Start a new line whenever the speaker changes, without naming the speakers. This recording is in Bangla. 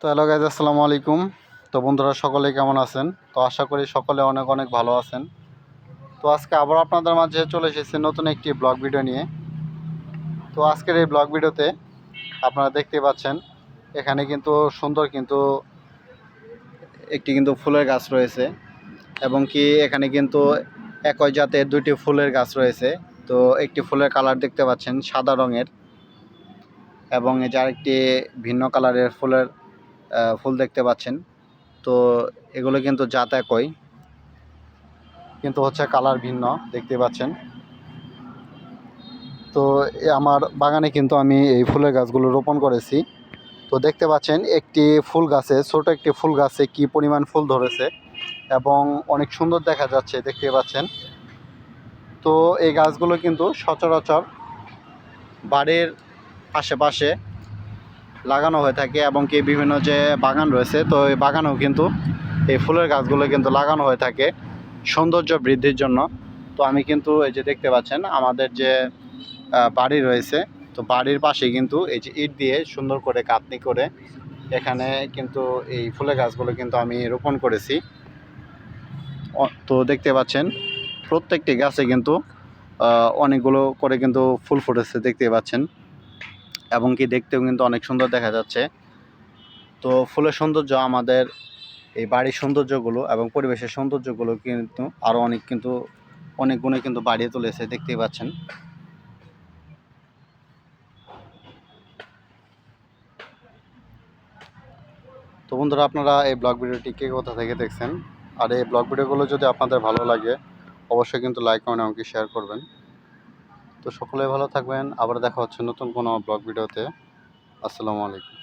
তো হ্যালো গাইজ, আসসালামু আলাইকুম। তো বন্ধুরা, সকলে কেমন আছেন? তো আশা করি সকলে অনেক অনেক ভালো আছেন। তো আজকে আবার আপনাদের মাঝে চলে এসেছি নতুন একটি ব্লগ ভিডিও নিয়ে। তো আজকের এই ব্লগ ভিডিওতে আপনারা দেখতে পাচ্ছেন এখানে কিন্তু সুন্দর একটি ফুলের গাছ রয়েছে, এবং কি এখানে কিন্তু একই জাতের দুইটি ফুলের গাছ রয়েছে। তো একটি ফুলের কালার দেখতে পাচ্ছেন সাদা রঙের, এবং এই যে আরেকটি ভিন্ন কালারের ফুল দেখতে পাচ্ছেন। তো এগুলো কিন্তু জাত একই, কিন্তু হচ্ছে কালার ভিন্ন, দেখতে পাচ্ছেন। তো আমার বাগানে কিন্তু আমি এই ফুলের গাছগুলো রোপণ করেছি। তো দেখতে পাচ্ছেন একটি ফুল গাছে, ছোট একটি ফুল গাছে কি পরিমাণ ফুল ধরেছে, এবং অনেক সুন্দর দেখা যাচ্ছে, দেখতে পাচ্ছেন। তো এই গাছগুলো কিন্তু সচরাচর বাড়ির আশেপাশে লাগানো হয়ে থাকে, এবং কি বিভিন্ন যে বাগান রয়েছে, তো এই বাগানেও কিন্তু এই ফুলের গাছগুলো কিন্তু লাগানো হয়ে থাকে সৌন্দর্য বৃদ্ধির জন্য। তো আমি কিন্তু এই যে দেখতে পাচ্ছেন আমাদের যে বাড়ি রয়েছে, তো বাড়ির পাশে কিন্তু এই যে ইট দিয়ে সুন্দর করে কাটনি করে এখানে কিন্তু এই ফুলের গাছগুলো কিন্তু আমি রোপণ করেছি। তো দেখতে পাচ্ছেন প্রত্যেকটি গাছে কিন্তু অনেকগুলো করে কিন্তু ফুল ফুটেছে, দেখতে পাচ্ছেন, এবং কি দেখতেও কিন্তু অনেক সুন্দর দেখা যাচ্ছে। তো ফুলের সৌন্দর্য আমাদের এই বাড়ির সৌন্দর্যগুলো এবং পরিবেশের সৌন্দর্যগুলো কিন্তু আরও অনেক গুণে কিন্তু বাড়িয়ে তুলেছে, দেখতেই পাচ্ছেন। তো বন্ধুরা, আপনারা এই ব্লগ ভিডিওটি কে কোথা থেকে দেখছেন? আর এই ব্লগ ভিডিওগুলো যদি আপনাদের ভালো লাগে, অবশ্যই কিন্তু লাইক কমেন্ট এমনকি শেয়ার করবেন। তো সকলে ভালো থাকবেন, আবার দেখা হচ্ছে নতুন কোনো ব্লগ ভিডিওতে। আসসালামু আলাইকুম।